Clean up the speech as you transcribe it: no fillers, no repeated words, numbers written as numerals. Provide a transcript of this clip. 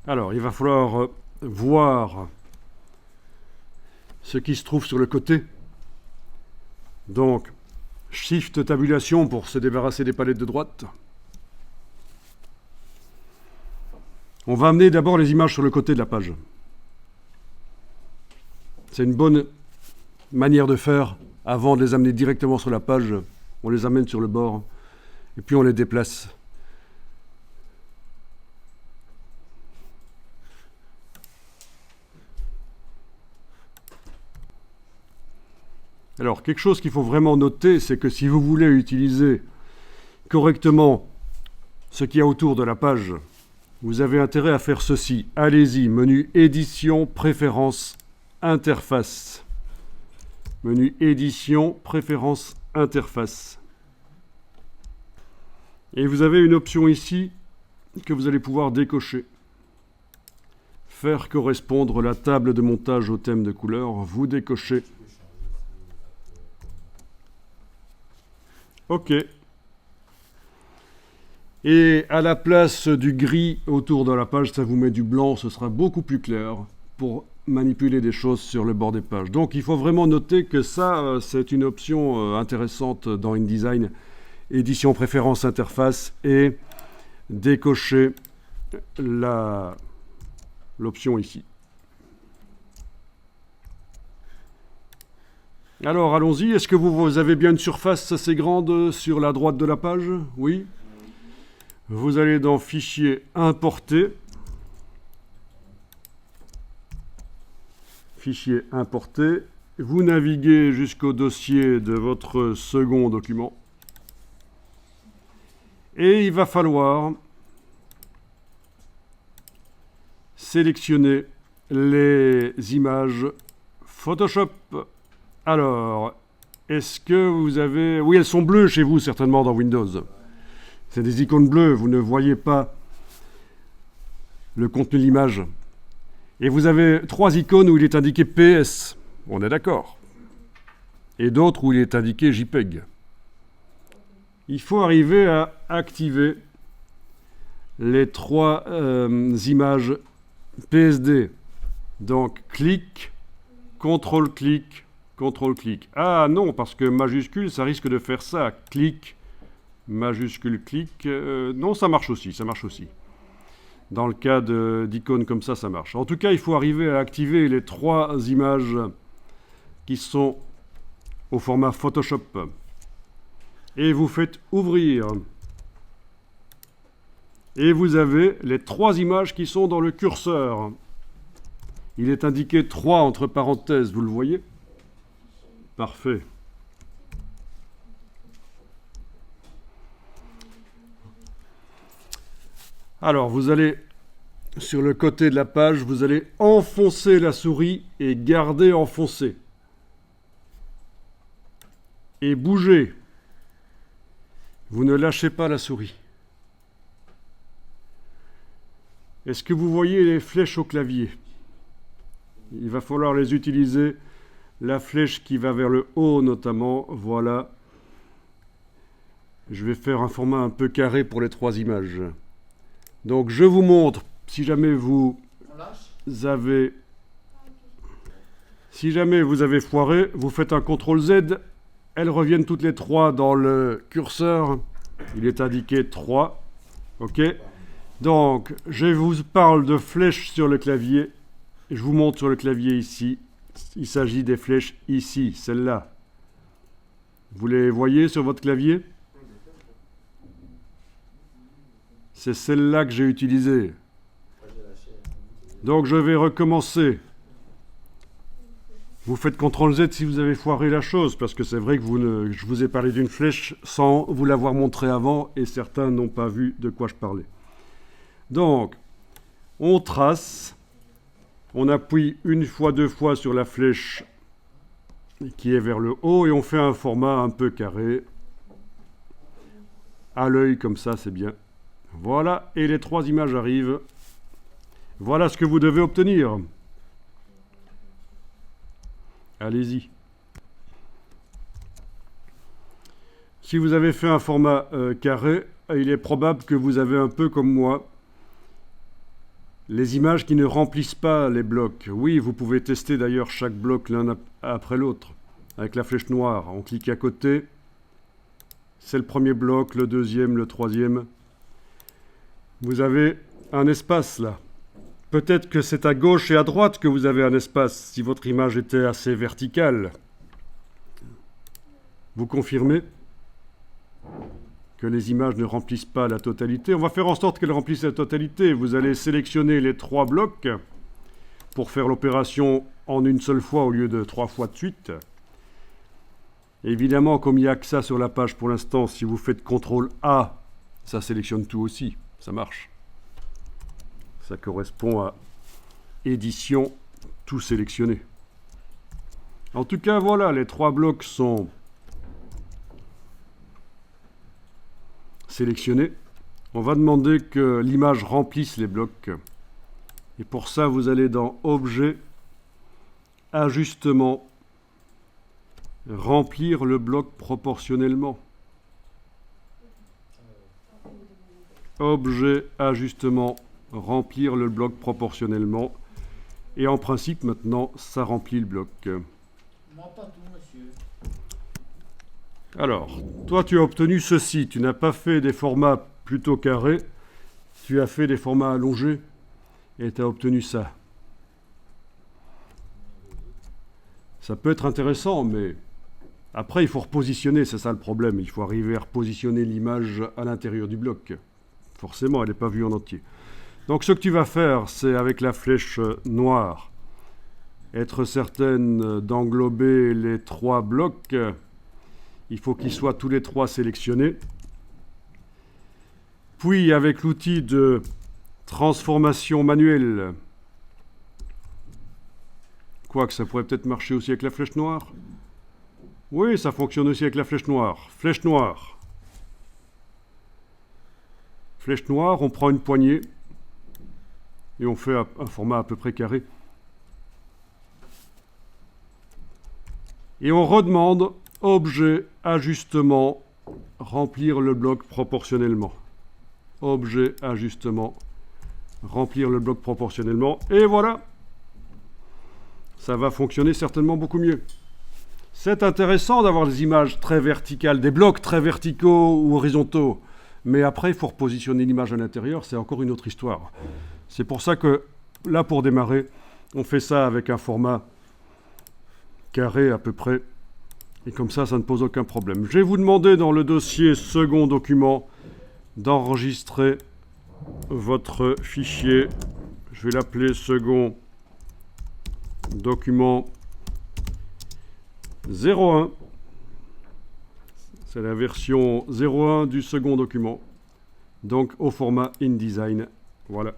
Alors, il va falloir voir ce qui se trouve sur le côté. Donc, Shift tabulation pour se débarrasser des palettes de droite. On va amener d'abord les images sur le côté de la page. C'est une bonne manière de faire. Avant de les amener directement sur la page, on les amène sur le bord et puis on les déplace. Alors, quelque chose qu'il faut vraiment noter, c'est que si vous voulez utiliser correctement ce qu'il y a autour de la page, vous avez intérêt à faire ceci. Allez-y, menu édition, préférences, interface. Menu édition, préférences, interface. Et vous avez une option ici que vous allez pouvoir décocher. Faire correspondre la table de montage au thème de couleur. Vous décochez. OK. Et à la place du gris autour de la page, ça vous met du blanc, ce sera beaucoup plus clair pour manipuler des choses sur le bord des pages. Donc il faut vraiment noter que ça, c'est une option intéressante dans InDesign. Édition, préférence, interface et décocher l'option ici. Alors allons-y, est-ce que vous avez bien une surface assez grande sur la droite de la page? Oui. Vous allez dans Fichier, Importer. Fichier importé. Vous naviguez jusqu'au dossier de votre second document. Et il va falloir sélectionner les images Photoshop. Alors, est-ce que vous avez... Oui, elles sont bleues chez vous, certainement, dans Windows. C'est des icônes bleues, vous ne voyez pas le contenu de l'image. Et vous avez 3 icônes où il est indiqué PS, on est d'accord. Et d'autres où il est indiqué JPEG. Il faut arriver à activer les 3 images PSD. Donc, clic, CTRL-clic, CTRL-clic. Ah non, parce que majuscule, ça risque de faire ça. Clic, majuscule, clic. Non, ça marche aussi, ça marche aussi. Dans le cas d'icônes comme ça marche. En tout cas, il faut arriver à activer les 3 images qui sont au format Photoshop. Et vous faites ouvrir. Et vous avez les 3 images qui sont dans le curseur. Il est indiqué 3 entre parenthèses, vous le voyez? Parfait. Alors, vous allez, sur le côté de la page, vous allez enfoncer la souris et garder enfoncé. Et bougez. Vous ne lâchez pas la souris. Est-ce que vous voyez les flèches au clavier? Il va falloir les utiliser. La flèche qui va vers le haut notamment, voilà. Je vais faire un format un peu carré pour les 3 images. Donc je vous montre, si jamais vous avez foiré, vous faites un CTRL Z, elles reviennent toutes les 3 dans le curseur, il est indiqué 3, ok. Donc je vous parle de flèches sur le clavier, je vous montre sur le clavier ici, il s'agit des flèches ici, celles-là. Vous les voyez sur votre clavier ? C'est celle-là que j'ai utilisée. Donc je vais recommencer. Vous faites CTRL Z si vous avez foiré la chose, parce que c'est vrai que je vous ai parlé d'une flèche sans vous l'avoir montré avant, et certains n'ont pas vu de quoi je parlais. Donc, on trace, on appuie 1 fois, 2 fois sur la flèche qui est vers le haut, et on fait un format un peu carré. À l'œil, comme ça, c'est bien. Voilà, et les 3 images arrivent. Voilà ce que vous devez obtenir. Allez-y. Si vous avez fait un format carré, il est probable que vous avez un peu comme moi Les images qui ne remplissent pas les blocs. Oui, vous pouvez tester d'ailleurs chaque bloc l'un après l'autre. Avec la flèche noire, on clique à côté. C'est le premier bloc, le deuxième, le troisième. Vous avez un espace là. Peut-être que c'est à gauche et à droite que vous avez un espace, si votre image était assez verticale. Vous confirmez que les images ne remplissent pas la totalité. On va faire en sorte qu'elles remplissent la totalité. Vous allez sélectionner les 3 blocs pour faire l'opération en une seule fois au lieu de 3 fois de suite. Évidemment, comme il n'y a que ça sur la page pour l'instant, si vous faites CTRL A, ça sélectionne tout aussi. Ça marche. Ça correspond à édition, tout sélectionné. En tout cas, voilà, les 3 blocs sont sélectionnés. On va demander que l'image remplisse les blocs. Et pour ça, vous allez dans Objet, Ajustement, remplir le bloc proportionnellement. Objet, Ajustement, remplir le bloc proportionnellement. Et en principe, maintenant, ça remplit le bloc. Moi, pas tout, monsieur. Alors, toi, tu as obtenu ceci. Tu n'as pas fait des formats plutôt carrés. Tu as fait des formats allongés. Et tu as obtenu ça. Ça peut être intéressant, mais après, il faut repositionner. C'est ça le problème. Il faut arriver à repositionner l'image à l'intérieur du bloc. Forcément, elle n'est pas vue en entier. Donc, ce que tu vas faire, c'est avec la flèche noire, être certaine d'englober les 3 blocs. Il faut qu'ils soient tous les 3 sélectionnés. Puis, avec l'outil de transformation manuelle, quoique ça pourrait peut-être marcher aussi avec la flèche noire. Oui, ça fonctionne aussi avec la flèche noire. Flèche noire. Flèche noire, on prend une poignée et on fait un format à peu près carré. Et on redemande Objet, Ajustement, remplir le bloc proportionnellement. Objet, Ajustement, remplir le bloc proportionnellement. Et voilà. Ça va fonctionner certainement beaucoup mieux. C'est intéressant d'avoir des images très verticales, des blocs très verticaux ou horizontaux. Mais après, il faut repositionner l'image à l'intérieur. C'est encore une autre histoire. C'est pour ça que, là, pour démarrer, on fait ça avec un format carré à peu près. Et comme ça, ça ne pose aucun problème. Je vais vous demander dans le dossier second document d'enregistrer votre fichier. Je vais l'appeler second document 01. C'est la version 01 du second document. Donc au format InDesign. Voilà.